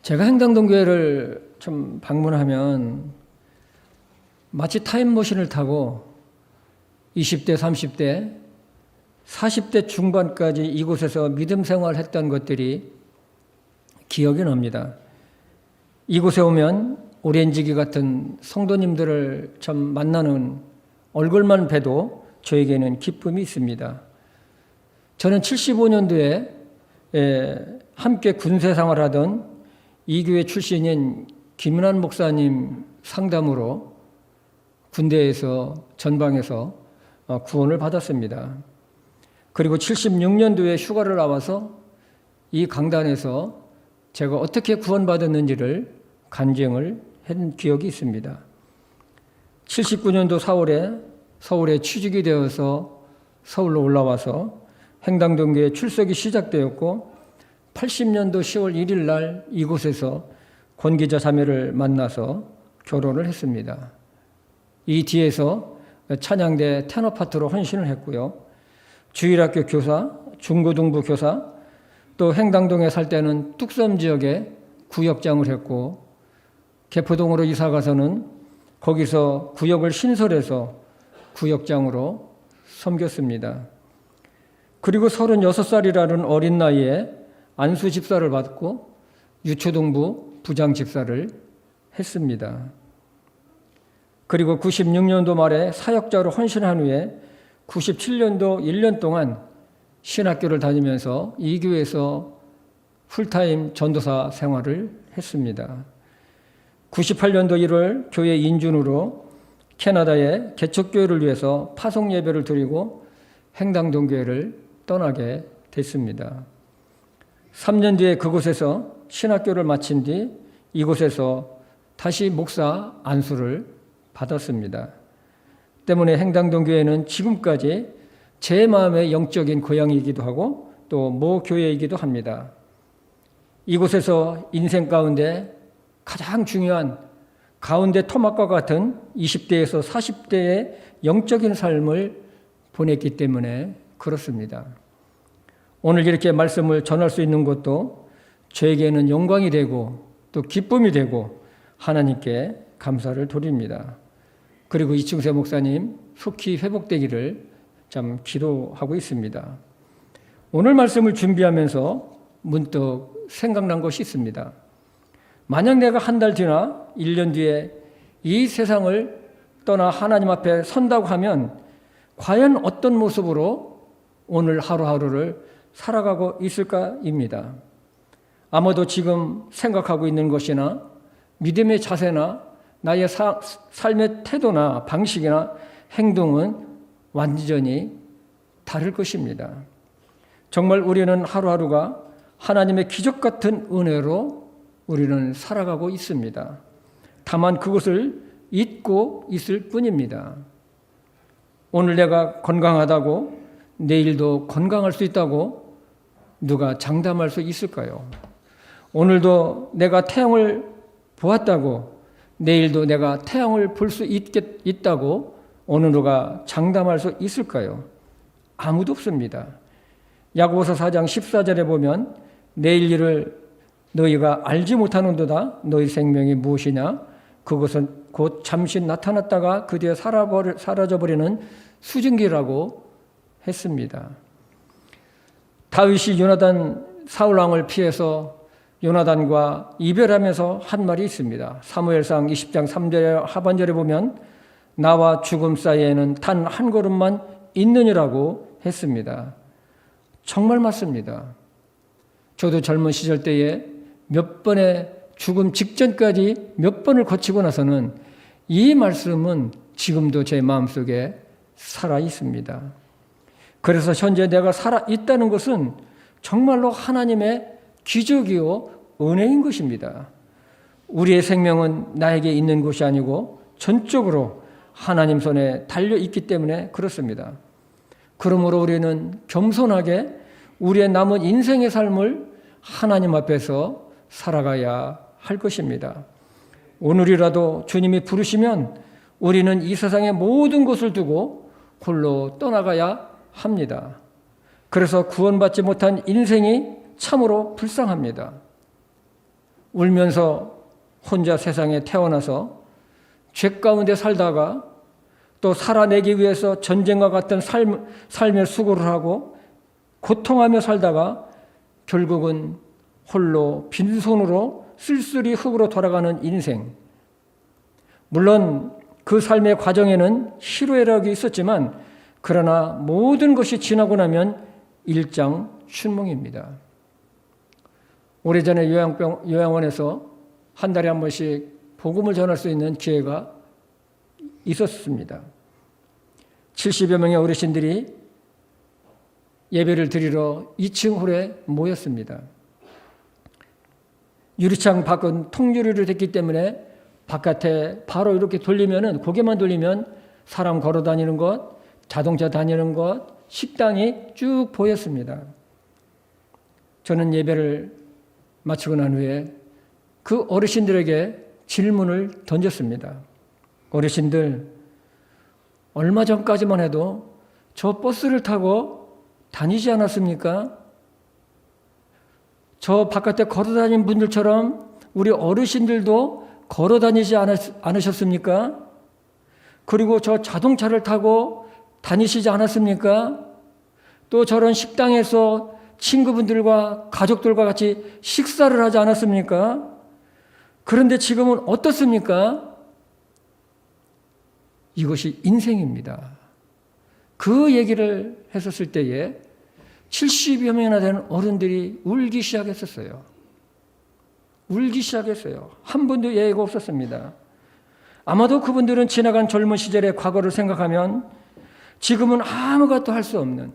제가 행당동교회를 좀 방문하면 마치 타임머신을 타고 20대, 30대, 40대 중반까지 이곳에서 믿음 생활했던 것들이 기억이 납니다. 이곳에 오면 오렌지기 같은 성도님들을 참 만나는 얼굴만 봬도 저에게는 기쁨이 있습니다. 저는 75년도에 함께 군세 생활하던 이 교회 출신인 김은환 목사님 상담으로 군대에서 전방에서 구원을 받았습니다. 그리고 76년도에 휴가를 나와서 이 강단에서 제가 어떻게 구원받았는지를 간증을 한 기억이 있습니다. 79년도 4월에 서울에 취직이 되어서 서울로 올라와서 행당동교회 출석이 시작되었고 80년도 10월 1일 날 이곳에서 권기자 자매를 만나서 결혼을 했습니다. 이 뒤에서 찬양대 테너파트로 헌신을 했고요. 주일학교 교사, 중고등부 교사, 또 행당동에 살 때는 뚝섬 지역에 구역장을 했고 개포동으로 이사 가서는 거기서 구역을 신설해서 구역장으로 섬겼습니다. 그리고 36살이라는 어린 나이에 안수 집사를 받고 유초동부 부장 집사를 했습니다. 그리고 96년도 말에 사역자로 헌신한 후에 97년도 1년 동안 신학교를 다니면서 이 교회에서 풀타임 전도사 생활을 했습니다. 98년도 1월 교회 인준으로 캐나다의 개척교회를 위해서 파송 예배를 드리고 행당동교회를 떠나게 됐습니다. 3년 뒤에 그곳에서 신학교를 마친 뒤 이곳에서 다시 목사 안수를 받았습니다. 때문에 행당동교회는 지금까지 제 마음의 영적인 고향이기도 하고 또 모교회이기도 합니다. 이곳에서 인생 가운데 가장 중요한 가운데 토막과 같은 20대에서 40대의 영적인 삶을 보냈기 때문에 그렇습니다. 오늘 이렇게 말씀을 전할 수 있는 것도 저에게는 영광이 되고 또 기쁨이 되고 하나님께 감사를 드립니다. 그리고 이충세 목사님 속히 회복되기를 참 기도하고 있습니다. 오늘 말씀을 준비하면서 문득 생각난 것이 있습니다. 만약 내가 한 달 뒤나 1년 뒤에 이 세상을 떠나 하나님 앞에 선다고 하면 과연 어떤 모습으로 오늘 하루하루를 살아가고 있을까입니다. 아마도 지금 생각하고 있는 것이나 믿음의 자세나 나의 삶의 태도나 방식이나 행동은 완전히 다를 것입니다. 정말 우리는 하루하루가 하나님의 기적 같은 은혜로 우리는 살아가고 있습니다. 다만 그것을 잊고 있을 뿐입니다. 오늘 내가 건강하다고 내일도 건강할 수 있다고 누가 장담할 수 있을까요? 오늘도 내가 태양을 보았다고 내일도 내가 태양을 볼 수 있다고 어느 누가 장담할 수 있을까요? 아무도 없습니다. 야고보서 4장 14절에 보면 내일 일을 너희가 알지 못하는도다. 너희 생명이 무엇이냐? 그것은 곧 잠시 나타났다가 그 뒤에 사라져버리는 수증기라고 했습니다. 다윗이 요나단 사울왕을 피해서 요나단과 이별하면서 한 말이 있습니다. 사무엘상 20장 3절 하반절에 보면 나와 죽음 사이에는 단 한 걸음만 있느니라고 했습니다. 정말 맞습니다. 저도 젊은 시절 때에 몇 번의 죽음 직전까지 몇 번을 거치고 나서는 이 말씀은 지금도 제 마음속에 살아 있습니다. 그래서 현재 내가 살아 있다는 것은 정말로 하나님의 기적이요 은혜인 것입니다. 우리의 생명은 나에게 있는 것이 아니고 전적으로 하나님 손에 달려 있기 때문에 그렇습니다. 그러므로 우리는 겸손하게 우리의 남은 인생의 삶을 하나님 앞에서 살아가야 할 것입니다. 오늘이라도 주님이 부르시면 우리는 이 세상의 모든 것을 두고 홀로 떠나가야 합니다. 그래서 구원받지 못한 인생이 참으로 불쌍합니다. 울면서 혼자 세상에 태어나서 죄 가운데 살다가 또 살아내기 위해서 전쟁과 같은 삶의 수고를 하고 고통하며 살다가 결국은 홀로 빈손으로 쓸쓸히 흙으로 돌아가는 인생. 물론 그 삶의 과정에는 희로애락이 있었지만 그러나 모든 것이 지나고 나면 일장춘몽입니다. 오래전에 요양원에서 한 달에 한 번씩 복음을 전할 수 있는 기회가 있었습니다. 70여 명의 어르신들이 예배를 드리러 2층 홀에 모였습니다. 유리창 밖은 통유리로 됐기 때문에 바깥에 바로 이렇게 돌리면은 고개만 돌리면 사람 걸어 다니는 것, 자동차 다니는 것, 식당이 쭉 보였습니다. 저는 예배를 마치고 난 후에 그 어르신들에게 질문을 던졌습니다. 어르신들, 얼마 전까지만 해도 저 버스를 타고 다니지 않았습니까? 저 바깥에 걸어 다니는 분들처럼 우리 어르신들도 걸어 다니지 않으셨습니까? 그리고 저 자동차를 타고 다니시지 않았습니까? 또 저런 식당에서 친구분들과 가족들과 같이 식사를 하지 않았습니까? 그런데 지금은 어떻습니까? 이것이 인생입니다. 그 얘기를 했었을 때에 70여 명이나 되는 어른들이 울기 시작했었어요. 울기 시작했어요. 한 분도 예외가 없었습니다. 아마도 그분들은 지나간 젊은 시절의 과거를 생각하면 지금은 아무것도 할 수 없는,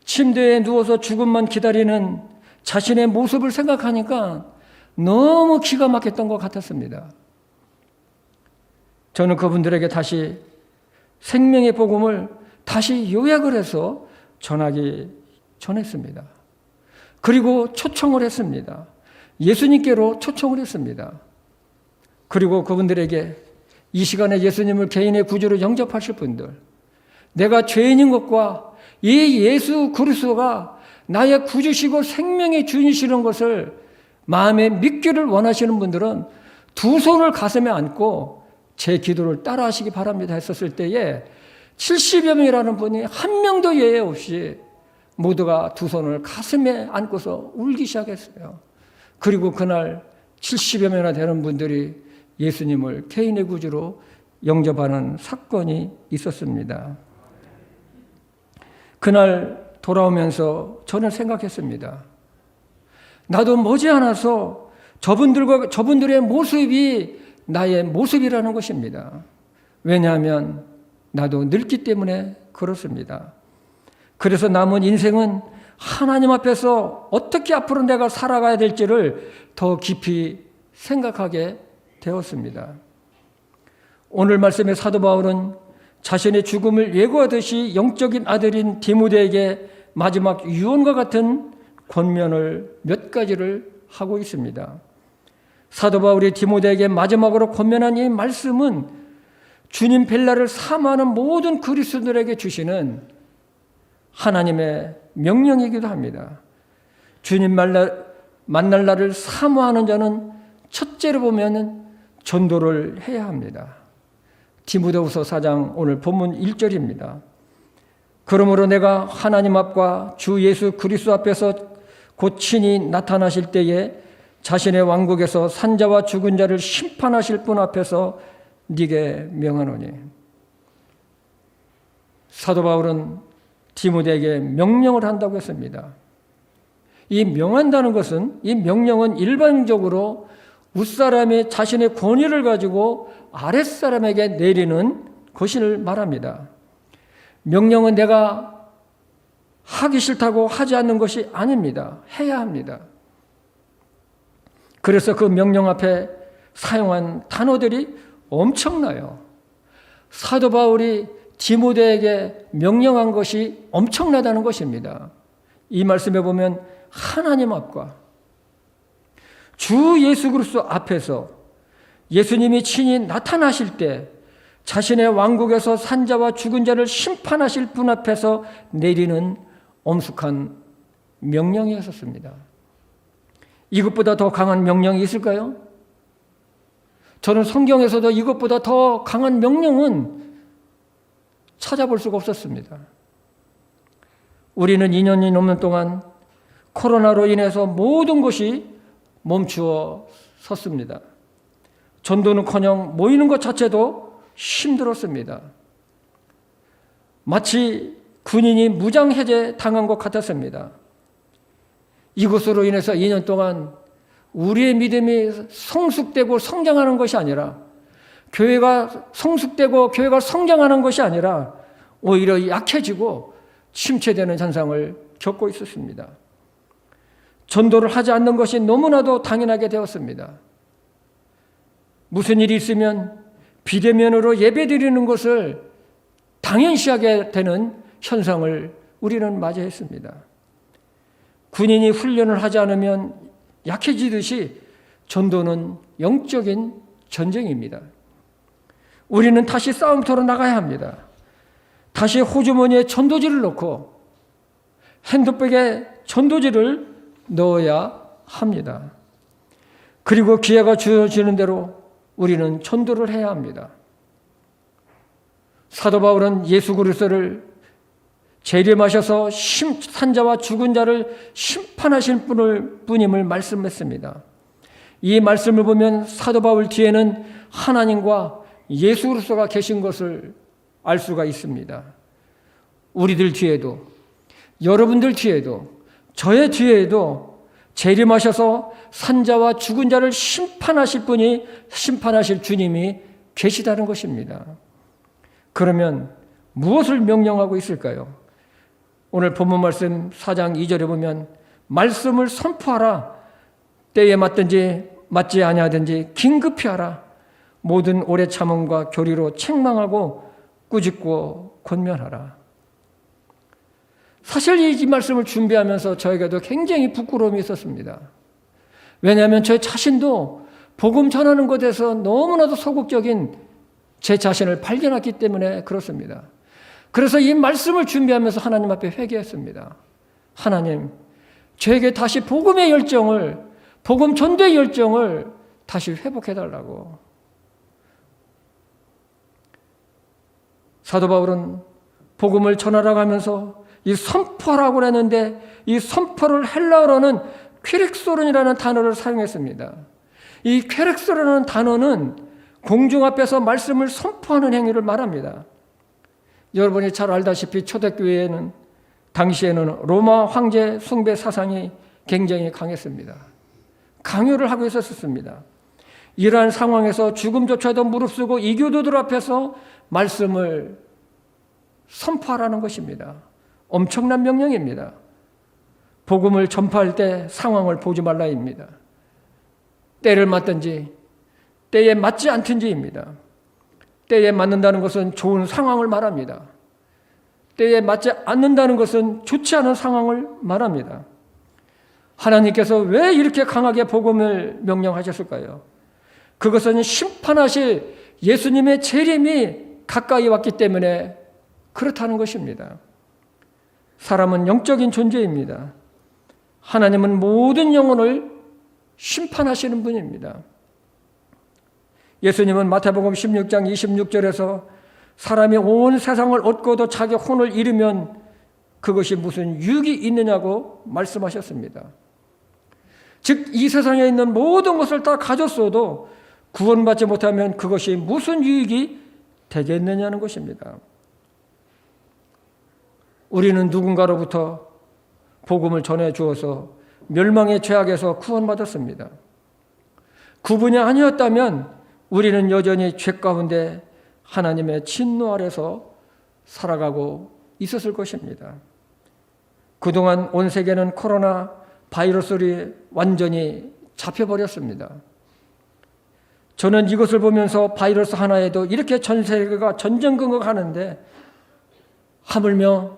침대에 누워서 죽음만 기다리는 자신의 모습을 생각하니까 너무 기가 막혔던 것 같았습니다. 저는 그분들에게 다시 생명의 복음을 다시 요약을 해서 전했습니다. 그리고 초청을 했습니다. 예수님께로 초청을 했습니다. 그리고 그분들에게 이 시간에 예수님을 개인의 구주로 영접하실 분들, 내가 죄인인 것과 이 예수 그리스도가 나의 구주시고 생명의 주인이시는 것을 마음에 믿기를 원하시는 분들은 두 손을 가슴에 안고 제 기도를 따라 하시기 바랍니다 했었을 때에 70여 명이라는 분이 한 명도 예외 없이 모두가 두 손을 가슴에 안고서 울기 시작했어요. 그리고 그날 70여 명이나 되는 분들이 예수님을 개인의 구주로 영접하는 사건이 있었습니다. 그날 돌아오면서 저는 생각했습니다. 나도 머지않아서 저분들의 모습이 나의 모습이라는 것입니다. 왜냐하면 나도 늙기 때문에 그렇습니다. 그래서 남은 인생은 하나님 앞에서 어떻게 앞으로 내가 살아가야 될지를 더 깊이 생각하게 되었습니다. 오늘 말씀의 사도 바울은 자신의 죽음을 예고하듯이 영적인 아들인 디모데에게 마지막 유언과 같은 권면을 몇 가지를 하고 있습니다. 사도 바울이 디모데에게 마지막으로 권면한 이 말씀은 주님 뵐날을 사모하는 모든 그리스도인들에게 주시는 하나님의 명령이기도 합니다. 주님 만날 날을 사모하는 자는 첫째로 보면 전도를 해야 합니다. 디모데후서 4장 오늘 본문 1절입니다. 그러므로 내가 하나님 앞과 주 예수 그리스도 앞에서 곧 친히 나타나실 때에 자신의 왕국에서 산자와 죽은 자를 심판하실 분 앞에서 네게 명하노니. 사도 바울은 디모데에게 명령을 한다고 했습니다. 이 명한다는 것은, 이 명령은 일반적으로 윗사람이 자신의 권위를 가지고 아랫사람에게 내리는 것을 말합니다. 명령은 내가 하기 싫다고 하지 않는 것이 아닙니다. 해야 합니다. 그래서 그 명령 앞에 사용한 단어들이 엄청나요. 사도 바울이 디모데에게 명령한 것이 엄청나다는 것입니다. 이 말씀에 보면 하나님 앞과 주 예수 그리스도 앞에서 예수님이 친히 나타나실 때 자신의 왕국에서 산자와 죽은 자를 심판하실 분 앞에서 내리는 엄숙한 명령이었습니다. 이것보다 더 강한 명령이 있을까요? 저는 성경에서도 이것보다 더 강한 명령은 찾아볼 수가 없었습니다. 우리는 2년이 넘는 동안 코로나로 인해서 모든 것이 멈추어 섰습니다. 전도는커녕 모이는 것 자체도 힘들었습니다. 마치 군인이 무장해제 당한 것 같았습니다. 이것으로 인해서 2년 동안 우리의 믿음이 성숙되고 성장하는 것이 아니라, 교회가 성숙되고 교회가 성장하는 것이 아니라 오히려 약해지고 침체되는 현상을 겪고 있었습니다. 전도를 하지 않는 것이 너무나도 당연하게 되었습니다. 무슨 일이 있으면 비대면으로 예배드리는 것을 당연시하게 되는 현상을 우리는 맞이했습니다. 군인이 훈련을 하지 않으면 약해지듯이 전도는 영적인 전쟁입니다. 우리는 다시 싸움터로 나가야 합니다. 다시 호주머니에 전도지를 넣고 핸드백에 전도지를 넣어야 합니다. 그리고 기회가 주어지는 대로 우리는 전도를 해야 합니다. 사도 바울은 예수 그리스도를 재림하셔서 산자와 죽은 자를 심판하실 분임을 말씀했습니다. 이 말씀을 보면 사도 바울 뒤에는 하나님과 예수 그리스도가 계신 것을 알 수가 있습니다. 우리들 뒤에도, 여러분들 뒤에도, 저의 뒤에도 재림하셔서 산자와 죽은 자를 심판하실 분이, 심판하실 주님이 계시다는 것입니다. 그러면 무엇을 명령하고 있을까요? 오늘 본문 말씀 4장 2절에 보면 말씀을 선포하라. 때에 맞든지 맞지 아니하든지 긴급히 하라. 모든 오래 참음과 교리로 책망하고 꾸짖고 권면하라. 사실 이 말씀을 준비하면서 저에게도 굉장히 부끄러움이 있었습니다. 왜냐하면 저 자신도 복음 전하는 것에서 너무나도 소극적인 제 자신을 발견했기 때문에 그렇습니다. 그래서 이 말씀을 준비하면서 하나님 앞에 회개했습니다. 하나님, 저에게 다시 복음의 열정을, 복음 전도의 열정을 다시 회복해달라고. 사도 바울은 복음을 전하라고 하면서 이 선포라고 했는데 이 선포를 헬라어로는 퀘렉소론이라는 단어를 사용했습니다. 이 퀘렉소론이라는 단어는 공중 앞에서 말씀을 선포하는 행위를 말합니다. 여러분이 잘 알다시피 초대교회에는 당시에는 로마 황제 숭배 사상이 굉장히 강했습니다. 강요를 하고 있었습니다. 이러한 상황에서 죽음조차도 무릅쓰고 이교도들 앞에서 말씀을 선포하라는 것입니다. 엄청난 명령입니다. 복음을 전파할 때 상황을 보지 말라입니다. 때를 맞든지 때에 맞지 않든지입니다. 때에 맞는다는 것은 좋은 상황을 말합니다. 때에 맞지 않는다는 것은 좋지 않은 상황을 말합니다. 하나님께서 왜 이렇게 강하게 복음을 명령하셨을까요? 그것은 심판하실 예수님의 재림이 가까이 왔기 때문에 그렇다는 것입니다. 사람은 영적인 존재입니다. 하나님은 모든 영혼을 심판하시는 분입니다. 예수님은 마태복음 16장 26절에서 사람이 온 세상을 얻고도 자기 혼을 잃으면 그것이 무슨 유익이 있느냐고 말씀하셨습니다. 즉, 이 세상에 있는 모든 것을 다 가졌어도 구원받지 못하면 그것이 무슨 유익이 되겠느냐는 것입니다. 우리는 누군가로부터 복음을 전해 주어서 멸망의 죄악에서 구원받았습니다. 그분이 아니었다면 우리는 여전히 죄 가운데 하나님의 진노 아래서 살아가고 있었을 것입니다. 그동안 온 세계는 코로나 바이러스로 완전히 잡혀버렸습니다. 저는 이것을 보면서 바이러스 하나에도 이렇게 전 세계가 전전긍긍하는데 하물며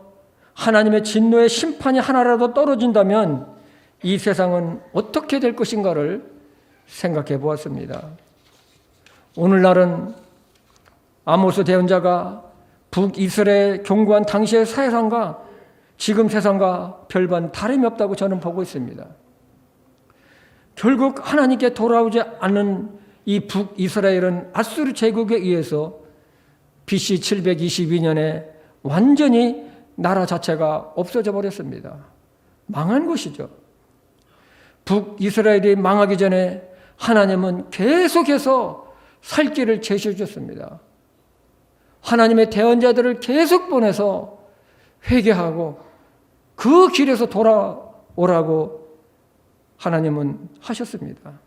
하나님의 진노의 심판이 하나라도 떨어진다면 이 세상은 어떻게 될 것인가를 생각해 보았습니다. 오늘날은 아모스 대언자가 북이스라엘 경고한 당시의 세상과 지금 세상과 별반 다름이 없다고 저는 보고 있습니다. 결국 하나님께 돌아오지 않는 이 북이스라엘은 아수르 제국에 의해서 BC 722년에 완전히 나라 자체가 없어져 버렸습니다. 망한 것이죠. 북이스라엘이 망하기 전에 하나님은 계속해서 살 길을 제시해 줬습니다. 하나님의 대언자들을 계속 보내서 회개하고 그 길에서 돌아오라고 하나님은 하셨습니다.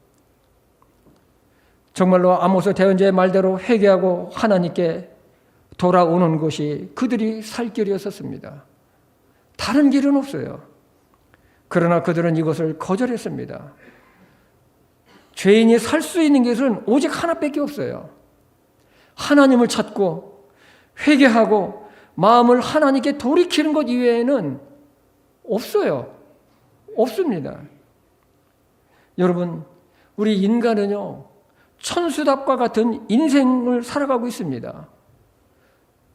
정말로 아모스 대언자의 말대로 회개하고 하나님께 돌아오는 것이 그들이 살 길이었었습니다. 다른 길은 없어요. 그러나 그들은 이것을 거절했습니다. 죄인이 살 수 있는 길은 오직 하나밖에 없어요. 하나님을 찾고 회개하고 마음을 하나님께 돌이키는 것 이외에는 없어요. 없습니다. 여러분, 우리 인간은요, 천수답과 같은 인생을 살아가고 있습니다.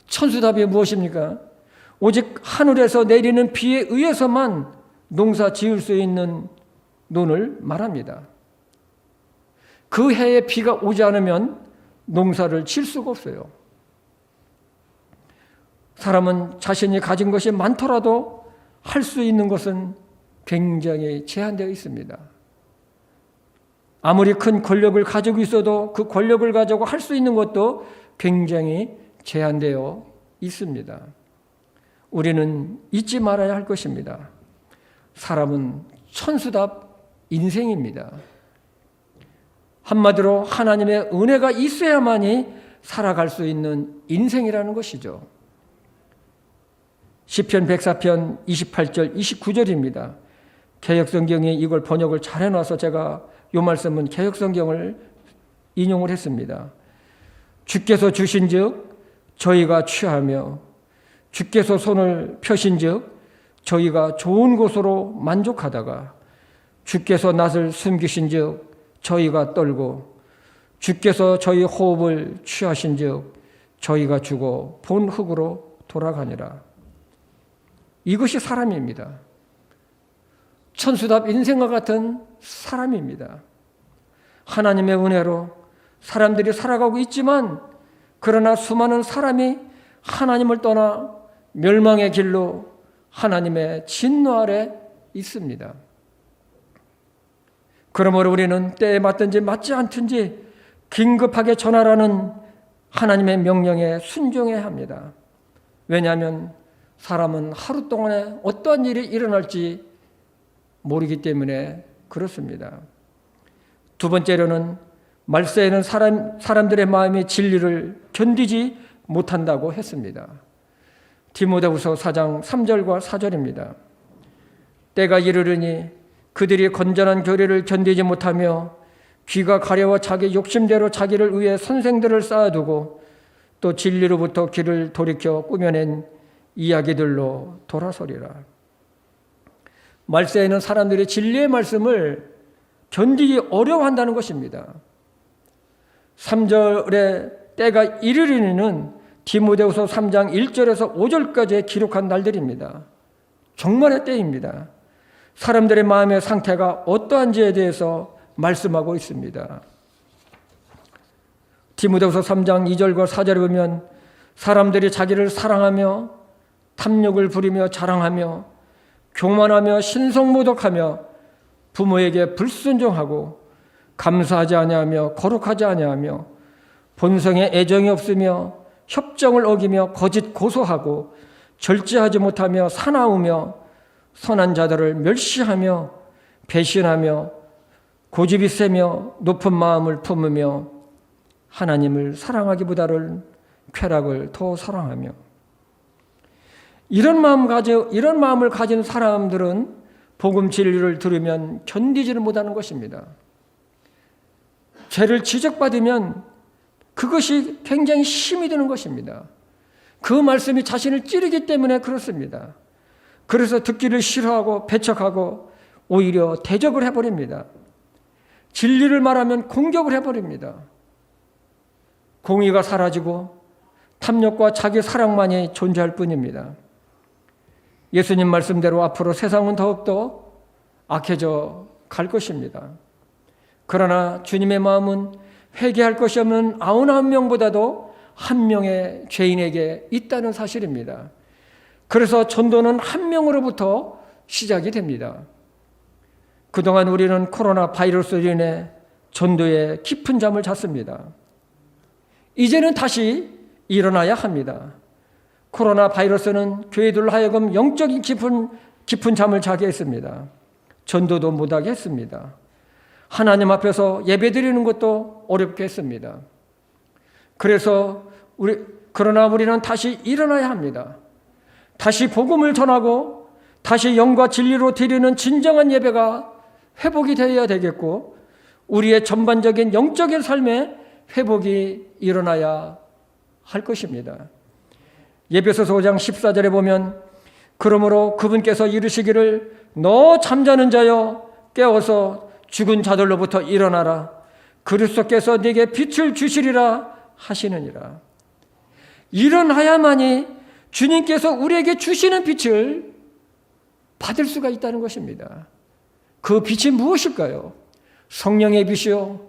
천수답이 무엇입니까? 오직 하늘에서 내리는 비에 의해서만 농사 지을 수 있는 논을 말합니다. 그 해에 비가 오지 않으면 농사를 질 수가 없어요. 사람은 자신이 가진 것이 많더라도 할 수 있는 것은 굉장히 제한되어 있습니다. 아무리 큰 권력을 가지고 있어도 그 권력을 가지고 할 수 있는 것도 굉장히 제한되어 있습니다. 우리는 잊지 말아야 할 것입니다. 사람은 천수답 인생입니다. 한마디로 하나님의 은혜가 있어야만이 살아갈 수 있는 인생이라는 것이죠. 시편 104편 28절 29절입니다. 개역성경이 이걸 번역을 잘 해놔서 제가 이 말씀은 개역성경을 인용을 했습니다. 주께서 주신즉 저희가 취하며 주께서 손을 펴신즉 저희가 좋은 곳으로 만족하다가 주께서 낯을 숨기신즉 저희가 떨고 주께서 저희 호흡을 취하신즉 저희가 죽어 본 흙으로 돌아가니라. 이것이 사람입니다. 천수답 인생과 같은 사람입니다. 하나님의 은혜로 사람들이 살아가고 있지만 그러나 수많은 사람이 하나님을 떠나 멸망의 길로 하나님의 진노 아래 있습니다. 그러므로 우리는 때에 맞든지 맞지 않든지 긴급하게 전하라는 하나님의 명령에 순종해야 합니다. 왜냐하면 사람은 하루 동안에 어떠한 일이 일어날지 모르기 때문에 그렇습니다. 두 번째로는 말세에는 사람들의 마음이 진리를 견디지 못한다고 했습니다. 디모데후서 4장 3절과 4절입니다. 때가 이르르니 그들이 건전한 교리를 견디지 못하며 귀가 가려워 자기 욕심대로 자기를 위해 선생들을 쌓아두고 또 진리로부터 귀를 돌이켜 꾸며낸 이야기들로 돌아서리라. 말세에는 사람들이 진리의 말씀을 견디기 어려워한다는 것입니다. 3절에 때가 이르리는 디모데후서 3장 1절에서 5절까지 기록한 날들입니다. 종말의 때입니다. 사람들의 마음의 상태가 어떠한지에 대해서 말씀하고 있습니다. 디모데후서 3장 2절과 4절에 보면 사람들이 자기를 사랑하며 탐욕을 부리며 자랑하며 교만하며 신성모독하며 부모에게 불순종하고 감사하지 아니하며 거룩하지 아니하며 본성에 애정이 없으며 협정을 어기며 거짓 고소하고 절제하지 못하며 사나우며 선한 자들을 멸시하며 배신하며 고집이 세며 높은 마음을 품으며 하나님을 사랑하기보다는 쾌락을 더 사랑하며 이런 마음을 가진 사람들은 복음 진리를 들으면 견디지를 못하는 것입니다. 죄를 지적받으면 그것이 굉장히 힘이 드는 것입니다. 그 말씀이 자신을 찌르기 때문에 그렇습니다. 그래서 듣기를 싫어하고 배척하고 오히려 대적을 해버립니다. 진리를 말하면 공격을 해버립니다. 공의가 사라지고 탐욕과 자기 사랑만이 존재할 뿐입니다. 예수님 말씀대로 앞으로 세상은 더욱더 악해져 갈 것입니다. 그러나 주님의 마음은 회개할 것이 없는 99명보다도 한 명의 죄인에게 있다는 사실입니다. 그래서 전도는 한 명으로부터 시작이 됩니다. 그동안 우리는 코로나 바이러스로 인해 전도에 깊은 잠을 잤습니다. 이제는 다시 일어나야 합니다. 코로나 바이러스는 교회들 하여금 영적인 깊은 잠을 자게 했습니다. 전도도 못하게 했습니다. 하나님 앞에서 예배드리는 것도 어렵게 했습니다. 그러나 우리는 다시 일어나야 합니다. 다시 복음을 전하고 다시 영과 진리로 드리는 진정한 예배가 회복이 되어야 되겠고, 우리의 전반적인 영적인 삶에 회복이 일어나야 할 것입니다. 에베소서 5장 14절에 보면, 그러므로 그분께서 이르시기를 너 잠자는 자여 깨어서 죽은 자들로부터 일어나라. 그리스도께서 네게 빛을 주시리라 하시느니라. 일어나야만이 주님께서 우리에게 주시는 빛을 받을 수가 있다는 것입니다. 그 빛이 무엇일까요? 성령의 빛이요,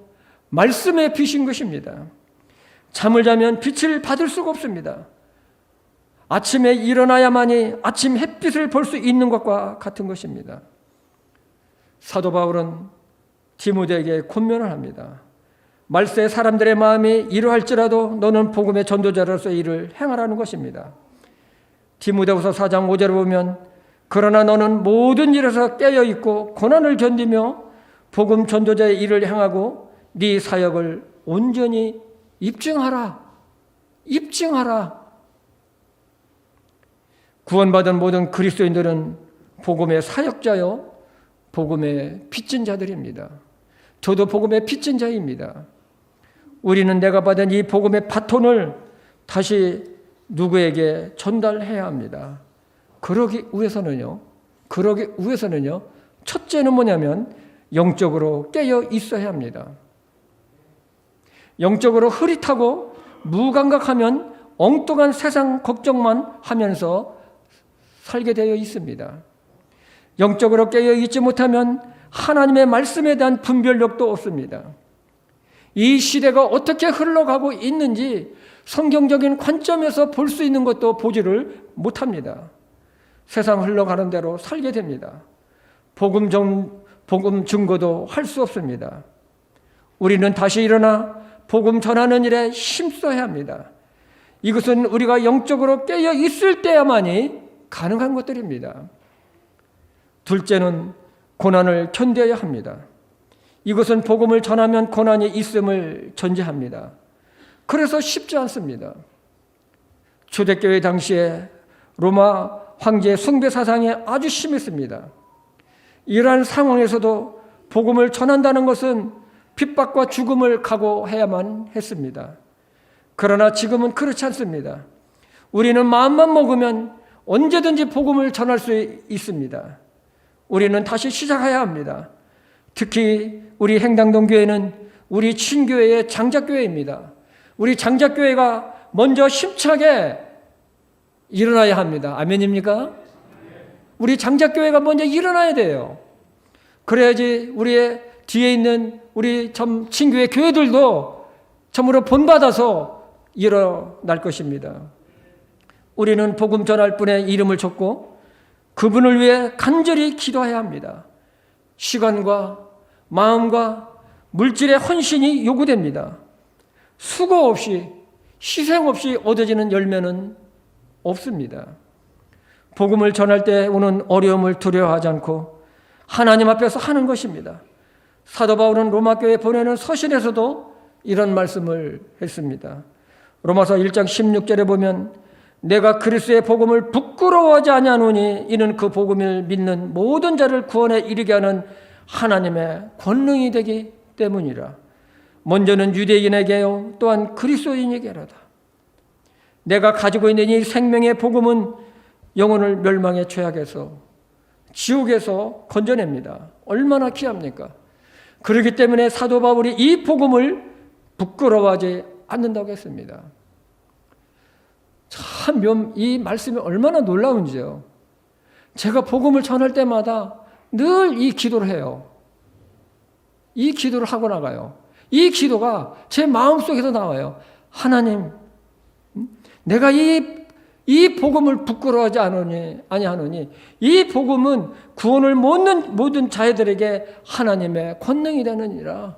말씀의 빛인 것입니다. 잠을 자면 빛을 받을 수가 없습니다. 아침에 일어나야만이 아침 햇빛을 볼 수 있는 것과 같은 것입니다. 사도 바울은 디모데에게 권면을 합니다. 말세 사람들의 마음이 이러할지라도 너는 복음의 전도자로서의 일을 행하라는 것입니다. 디모데후서 4장 5절을 보면, 그러나 너는 모든 일에서 깨어있고 고난을 견디며 복음 전도자의 일을 행하고 네 사역을 온전히 입증하라. 구원받은 모든 그리스도인들은 복음의 사역자요, 복음의 빚진 자들입니다. 저도 복음의 빚진 자입니다. 우리는 내가 받은 이 복음의 바톤을 다시 누구에게 전달해야 합니다. 그러기 위해서는요, 첫째는 뭐냐면 영적으로 깨어 있어야 합니다. 영적으로 흐릿하고 무감각하면 엉뚱한 세상 걱정만 하면서 살게 되어 있습니다. 영적으로 깨어 있지 못하면 하나님의 말씀에 대한 분별력도 없습니다. 이 시대가 어떻게 흘러가고 있는지 성경적인 관점에서 볼 수 있는 것도 보지를 못합니다. 세상 흘러가는 대로 살게 됩니다. 복음 증거도 할 수 없습니다. 우리는 다시 일어나 복음 전하는 일에 힘써야 합니다. 이것은 우리가 영적으로 깨어 있을 때야만이 가능한 것들입니다. 둘째는 고난을 견뎌야 합니다. 이것은 복음을 전하면 고난이 있음을 전제합니다. 그래서 쉽지 않습니다. 초대교회 당시에 로마 황제 숭배 사상이 아주 심했습니다. 이러한 상황에서도 복음을 전한다는 것은 핍박과 죽음을 각오해야만 했습니다. 그러나 지금은 그렇지 않습니다. 우리는 마음만 먹으면 언제든지 복음을 전할 수 있습니다. 우리는 다시 시작해야 합니다. 특히 우리 행당동 교회는 우리 친교회의 장작교회입니다. 우리 장작교회가 먼저 힘차게 일어나야 합니다. 아멘입니까? 우리 장작교회가 먼저 일어나야 돼요. 그래야지 우리의 뒤에 있는 우리 친교회 교회들도 참으로 본받아서 일어날 것입니다. 우리는 복음 전할 분의 이름을 줬고 그분을 위해 간절히 기도해야 합니다. 시간과 마음과 물질의 헌신이 요구됩니다. 수고 없이, 희생 없이 얻어지는 열매는 없습니다. 복음을 전할 때 오는 어려움을 두려워하지 않고 하나님 앞에서 하는 것입니다. 사도 바울은 로마교회에 보내는 서신에서도 이런 말씀을 했습니다. 로마서 1장 16절에 보면 내가 그리스도의 복음을 부끄러워하지 아니하노니 이는 그 복음을 믿는 모든 자를 구원에 이르게 하는 하나님의 권능이 되기 때문이라. 먼저는 유대인에게요 또한 그리스도인에게라다. 내가 가지고 있는 이 생명의 복음은 영혼을 멸망의 죄악에서 지옥에서 건져냅니다. 얼마나 귀합니까? 그렇기 때문에 사도 바울이 이 복음을 부끄러워하지 않는다고 했습니다. 참 이 말씀이 얼마나 놀라운지요. 제가 복음을 전할 때마다 늘 이 기도를 해요. 이 기도를 하고 나가요. 이 기도가 제 마음속에서 나와요. 하나님, 내가 이 복음을 부끄러워하지 아니하노니 이 복음은 구원을 모든 자애들에게 하나님의 권능이 되느니라.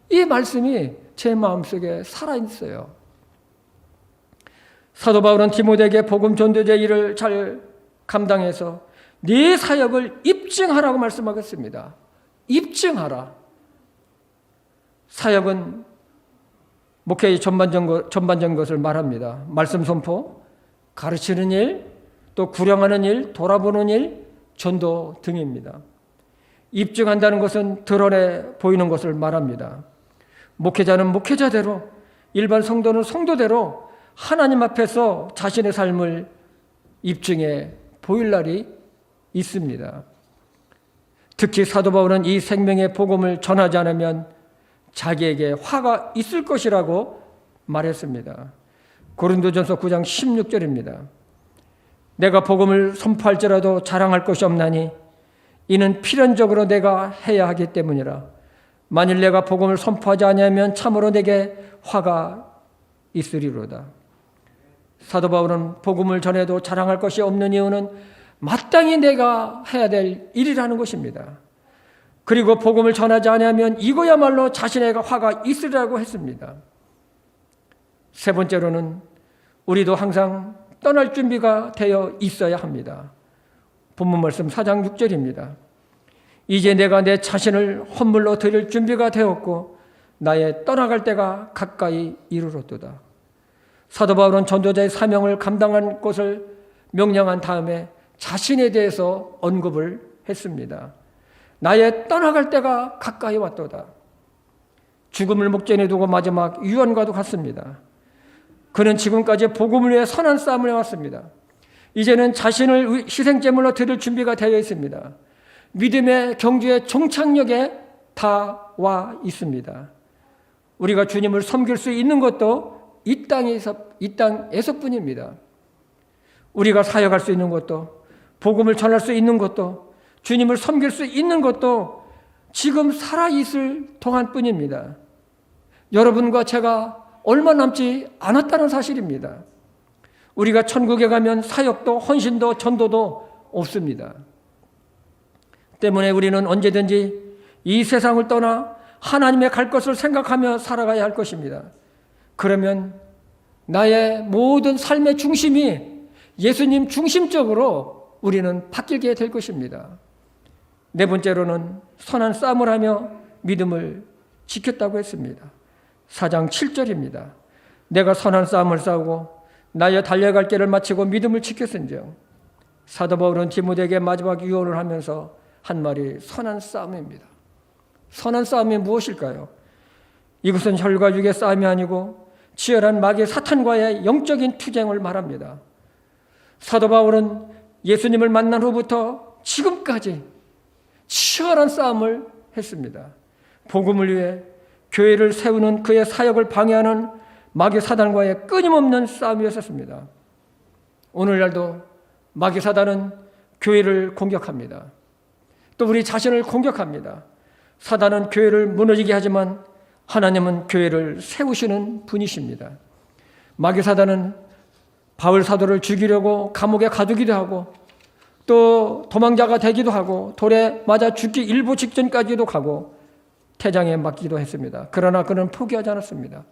이 말씀이 제 마음속에 살아있어요. 사도 바울은 디모데에게 복음 전도자의 일을 잘 감당해서 네 사역을 입증하라고 말씀하겠습니다. 입증하라. 사역은 목회의 전반적인 것을 말합니다. 말씀 선포, 가르치는 일, 또 구령하는 일, 돌아보는 일, 전도 등입니다. 입증한다는 것은 드러내 보이는 것을 말합니다. 목회자는 목회자대로, 일반 성도는 성도대로 하나님 앞에서 자신의 삶을 입증해 보일 날이 있습니다. 특히 사도 바울은 이 생명의 복음을 전하지 않으면 자기에게 화가 있을 것이라고 말했습니다. 고린도전서 9장 16절입니다. 내가 복음을 선포할지라도 자랑할 것이 없나니 이는 필연적으로 내가 해야 하기 때문이라. 만일 내가 복음을 선포하지 아니하면 참으로 내게 화가 있으리로다. 사도 바울은 복음을 전해도 자랑할 것이 없는 이유는 마땅히 내가 해야 될 일이라는 것입니다. 그리고 복음을 전하지 아니하면 이거야말로 자신에게 화가 있으리라고 했습니다. 세 번째로는 우리도 항상 떠날 준비가 되어 있어야 합니다. 본문 말씀 4장 6절입니다. 이제 내가 내 자신을 헌물로 드릴 준비가 되었고 나의 떠나갈 때가 가까이 이르렀도다. 사도 바울은 전도자의 사명을 감당한 것을 명령한 다음에 자신에 대해서 언급을 했습니다. 나의 떠나갈 때가 가까이 왔도다. 죽음을 목전에 두고 마지막 유언과도 같습니다. 그는 지금까지 복음을 위해 선한 싸움을 해왔습니다. 이제는 자신을 희생제물로 드릴 준비가 되어 있습니다. 믿음의 경주의 종착역에 다 와 있습니다. 우리가 주님을 섬길 수 있는 것도 이 땅에서뿐입니다. 우리가 사역할 수 있는 것도, 복음을 전할 수 있는 것도, 주님을 섬길 수 있는 것도 지금 살아있을 동안뿐입니다. 여러분과 제가 얼마 남지 않았다는 사실입니다. 우리가 천국에 가면 사역도 헌신도 전도도 없습니다. 때문에 우리는 언제든지 이 세상을 떠나 하나님의 갈 것을 생각하며 살아가야 할 것입니다. 그러면 나의 모든 삶의 중심이 예수님 중심적으로 우리는 바뀌게 될 것입니다. 네 번째로는 선한 싸움을 하며 믿음을 지켰다고 했습니다. 4장 7절입니다. 내가 선한 싸움을 싸우고 나의 달려갈 길을 마치고 믿음을 지켰은즉. 사도 바울은 디모데에게 마지막 유언을 하면서 한 말이 선한 싸움입니다. 선한 싸움이 무엇일까요? 이것은 혈과 육의 싸움이 아니고 치열한 마귀 사탄과의 영적인 투쟁을 말합니다. 사도 바울은 예수님을 만난 후부터 지금까지 치열한 싸움을 했습니다. 복음을 위해 교회를 세우는 그의 사역을 방해하는 마귀 사단과의 끊임없는 싸움이었습니다. 오늘날도 마귀 사단은 교회를 공격합니다. 또 우리 자신을 공격합니다. 사단은 교회를 무너지게 하지만 하나님은 교회를 세우시는 분이십니다. 마귀 사단은 바울 사도를 죽이려고 감옥에 가두기도 하고 또 도망자가 되기도 하고 돌에 맞아 죽기 일부 직전까지도 가고 태장에 맞기도 했습니다. 그러나 그는 포기하지 않았습니다.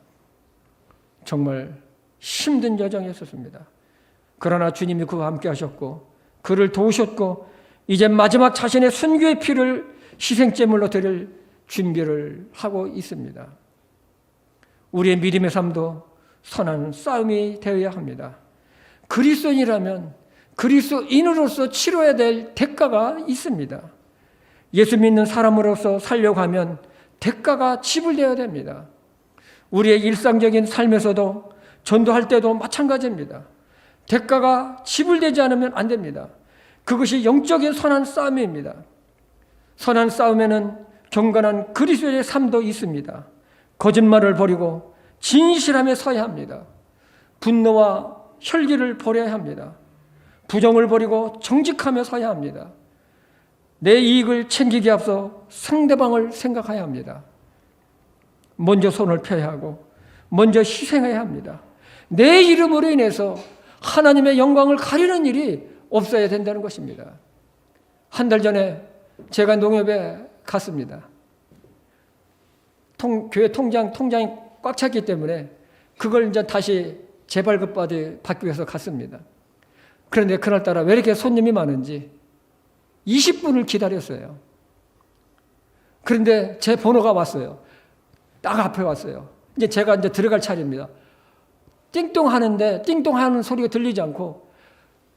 정말 힘든 여정이었습니다. 그러나 주님이 그와 함께 하셨고 그를 도우셨고 이제 마지막 자신의 순교의 피를 희생제물로 드릴 준비를 하고 있습니다. 우리의 믿음의 삶도 선한 싸움이 되어야 합니다. 그리스도인이라면 그리스도인으로서 치러야 될 대가가 있습니다. 예수 믿는 사람으로서 살려고 하면 대가가 지불되어야 됩니다. 우리의 일상적인 삶에서도 전도할 때도 마찬가지입니다. 대가가 지불되지 않으면 안 됩니다. 그것이 영적인 선한 싸움입니다. 선한 싸움에는 경건한 그리스도의 삶도 있습니다. 거짓말을 버리고 진실함에 서야 합니다. 분노와 혈기를 버려야 합니다. 부정을 버리고 정직하며 서야 합니다. 내 이익을 챙기기 앞서 상대방을 생각해야 합니다. 먼저 손을 펴야 하고 먼저 희생해야 합니다. 내 이름으로 인해서 하나님의 영광을 가리는 일이 없어야 된다는 것입니다. 한 달 전에 제가 농협에 갔습니다. 교회 통장이 꽉 찼기 때문에 그걸 이제 다시 재발급받기 위해서 갔습니다. 그런데 그날따라 왜 이렇게 손님이 많은지 20분을 기다렸어요. 그런데 제 번호가 왔어요. 딱 앞에 왔어요. 이제 제가 이제 들어갈 차례입니다. 띵동 하는데 띵동하는 소리가 들리지 않고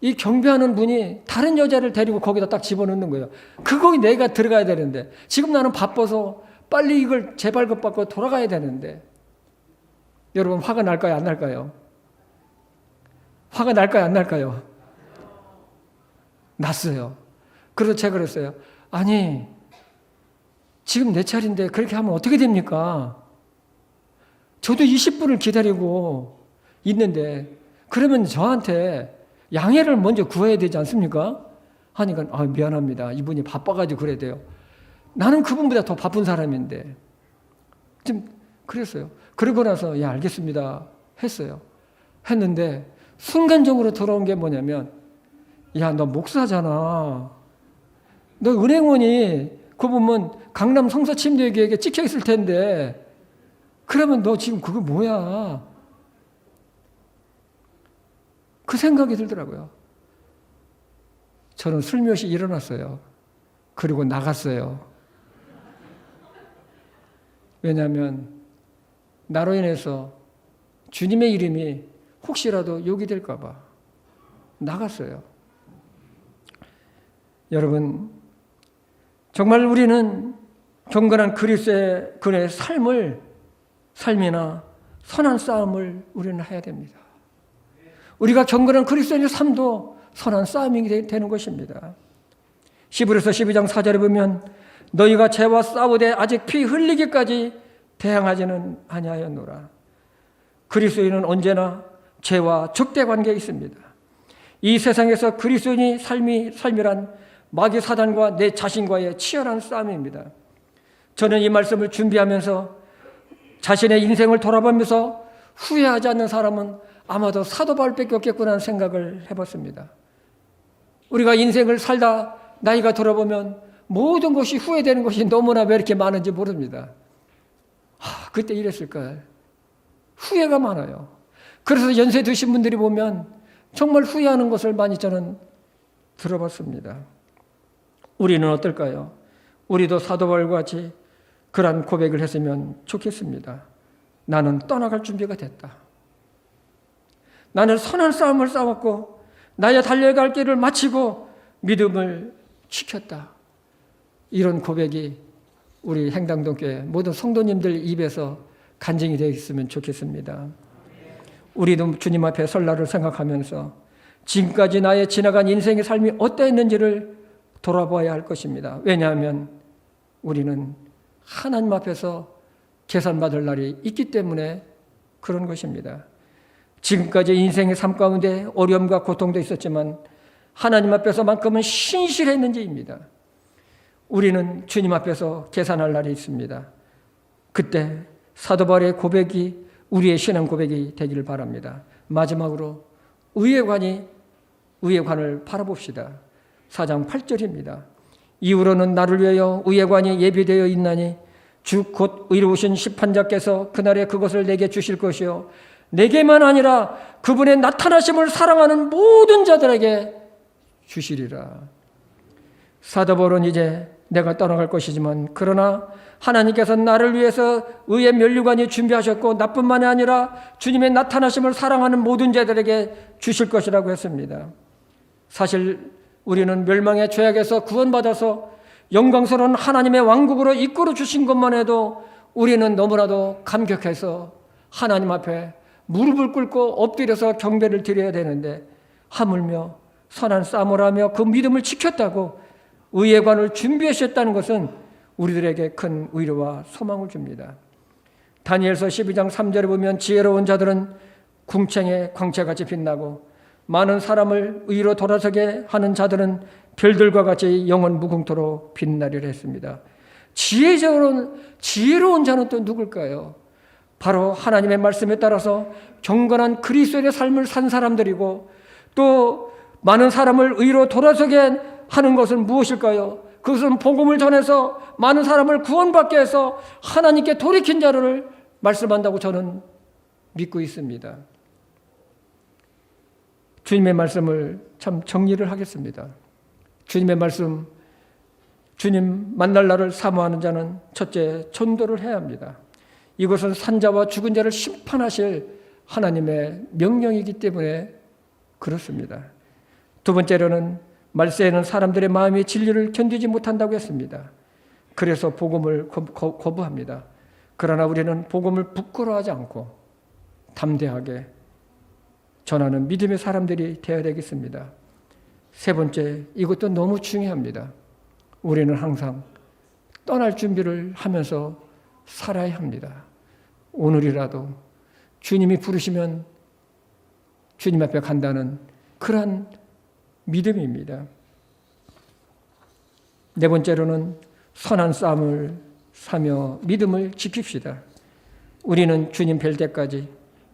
이 경비하는 분이 다른 여자를 데리고 거기다 딱 집어넣는 거예요. 그거 내가 들어가야 되는데 지금 나는 바빠서 빨리 이걸 재발급받고 돌아가야 되는데 여러분 화가 날까요? 안 날까요? 화가 날까요? 안 날까요? 났어요. 그래서 제가 그랬어요. 아니 지금 내 차례인데 그렇게 하면 어떻게 됩니까? 저도 20분을 기다리고 있는데 그러면 저한테 양해를 먼저 구해야 되지 않습니까? 하니까 미안합니다. 이분이 바빠가지고 그래야 돼요. 나는 그분보다 더 바쁜 사람인데 좀 그랬어요. 그러고 나서 알겠습니다 했어요. 했는데 순간적으로 들어온 게 뭐냐면 너 목사잖아. 너 은행원이 그 보면 강남 성서침례교회에 찍혀 있을 텐데 그러면 너 지금 그거 뭐야? 그 생각이 들더라고요. 저는 슬며시 일어났어요. 그리고 나갔어요. 왜냐하면 나로 인해서 주님의 이름이 혹시라도 욕이 될까 봐 나갔어요. 여러분, 정말 우리는 경건한 그리스도의 그의 삶이나 선한 싸움을 우리는 해야 됩니다. 우리가 경건한 그리스도인의 삶도 선한 싸움이 되는 것입니다. 히브리서 12장 4절에 보면 너희가 죄와 싸우되 아직 피 흘리기까지 대항하지는 아니하였노라. 그리스도인은 언제나 죄와 적대 관계에 있습니다. 이 세상에서 그리스도인의 삶이란 마귀 사단과 내 자신과의 치열한 싸움입니다. 저는 이 말씀을 준비하면서 자신의 인생을 돌아보면서 후회하지 않는 사람은 아마도 사도 바울밖에 없겠구나 하는 생각을 해봤습니다. 우리가 인생을 살다 나이가 들어보면 모든 것이 후회되는 것이 너무나 왜 이렇게 많은지 모릅니다. 그때 이랬을까? 후회가 많아요. 그래서 연세 드신 분들이 보면 정말 후회하는 것을 많이 저는 들어봤습니다. 우리는 어떨까요? 우리도 사도 바울과 같이 그러한 고백을 했으면 좋겠습니다. 나는 떠나갈 준비가 됐다. 나는 선한 싸움을 싸웠고 나의 달려갈 길을 마치고 믿음을 지켰다. 이런 고백이 우리 행당동교회 모든 성도님들 입에서 간증이 되어 있으면 좋겠습니다. 우리도 주님 앞에 설날을 생각하면서 지금까지 나의 지나간 인생의 삶이 어떠했는지를 돌아봐야 할 것입니다. 왜냐하면 우리는 하나님 앞에서 계산받을 날이 있기 때문에 그런 것입니다. 지금까지 인생의 삶 가운데 어려움과 고통도 있었지만 하나님 앞에서만큼은 신실했는지입니다. 우리는 주님 앞에서 계산할 날이 있습니다. 그때 사도 바울의 고백이 우리의 신앙 고백이 되기를 바랍니다. 마지막으로 의의 관을 바라봅시다. 4장 8절입니다. 이후로는 나를 위하여 의의 관이 예비되어 있나니 주 곧 의로우신 심판자께서 그날에 그것을 내게 주실 것이요 내게만 아니라 그분의 나타나심을 사랑하는 모든 자들에게 주시리라. 사도 바울은 이제 내가 떠나갈 것이지만 그러나 하나님께서 나를 위해서 의의 면류관이 준비하셨고 나뿐만이 아니라 주님의 나타나심을 사랑하는 모든 자들에게 주실 것이라고 했습니다. 사실 우리는 멸망의 죄악에서 구원받아서 영광스러운 하나님의 왕국으로 이끌어 주신 것만 해도 우리는 너무나도 감격해서 하나님 앞에 무릎을 꿇고 엎드려서 경배를 드려야 되는데 하물며 선한 싸움을 하며 그 믿음을 지켰다고 의의 관을 준비하셨다는 것은 우리들에게 큰 위로와 소망을 줍니다. 다니엘서 12장 3절에 보면 지혜로운 자들은 궁창의 광채같이 빛나고 많은 사람을 의로 돌아서게 하는 자들은 별들과 같이 영원 무궁토로 빛나리라 했습니다. 지혜로운 자는 또 누굴까요? 바로 하나님의 말씀에 따라서 경건한 그리스도의 삶을 산 사람들이고, 또 많은 사람을 의로 돌아서게 하는 것은 무엇일까요? 그것은 복음을 전해서 많은 사람을 구원받게 해서 하나님께 돌이킨 자를 말씀한다고 저는 믿고 있습니다. 주님의 말씀을 참 정리를 하겠습니다. 주님의 말씀, 주님 만날 날을 사모하는 자는 첫째, 전도를 해야 합니다. 이것은 산자와 죽은 자를 심판하실 하나님의 명령이기 때문에 그렇습니다. 두 번째로는 말세에는 사람들의 마음이 진리를 견디지 못한다고 했습니다. 그래서 복음을 거부합니다. 그러나 우리는 복음을 부끄러워하지 않고 담대하게 전하는 믿음의 사람들이 되어야 되겠습니다. 세 번째, 이것도 너무 중요합니다. 우리는 항상 떠날 준비를 하면서 살아야 합니다. 오늘이라도 주님이 부르시면 주님 앞에 간다는 그러한 믿음입니다. 네 번째로는 선한 싸움을 사며 믿음을 지킵시다. 우리는 주님 뵐 때까지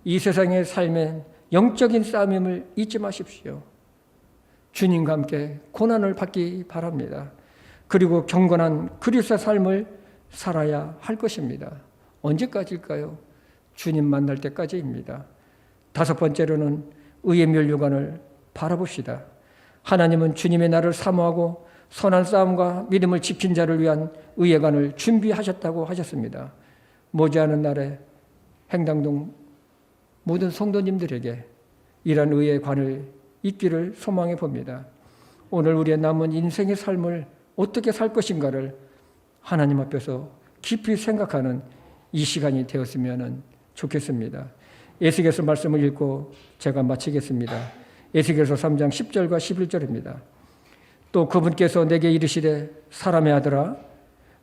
이 세상의 삶의 영적인 싸움임을 잊지 마십시오. 주님과 함께 고난을 받기 바랍니다. 그리고 경건한 그리스도의 삶을 살아야 할 것입니다. 언제까지일까요? 주님 만날 때까지입니다. 다섯 번째로는 의의 면류관을 바라봅시다. 하나님은 주님의 날을 사모하고 선한 싸움과 믿음을 지킨 자를 위한 의의 관을 준비하셨다고 하셨습니다. 머지않은 날에 행당동 모든 성도님들에게 이런 의의 관을 있기를 소망해 봅니다. 오늘 우리의 남은 인생의 삶을 어떻게 살 것인가를 하나님 앞에서 깊이 생각하는 이 시간이 되었으면 좋겠습니다. 에스겔서 말씀을 읽고 제가 마치겠습니다. 에스겔서 3장 10절과 11절입니다. 또 그분께서 내게 이르시되 사람의 아들아,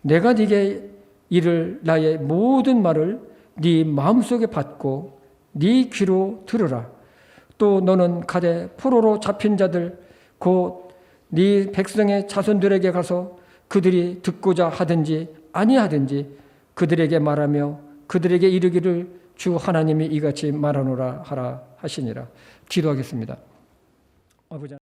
내가 네게 이를 나의 모든 말을 네 마음속에 받고 네 귀로 들으라. 또 너는 가되 포로로 잡힌 자들 곧 네 백성의 자손들에게 가서 그들이 듣고자 하든지 아니하든지 그들에게 말하며 그들에게 이르기를 주 하나님이 이같이 말하노라 하라 하시니라. 기도하겠습니다. 아버지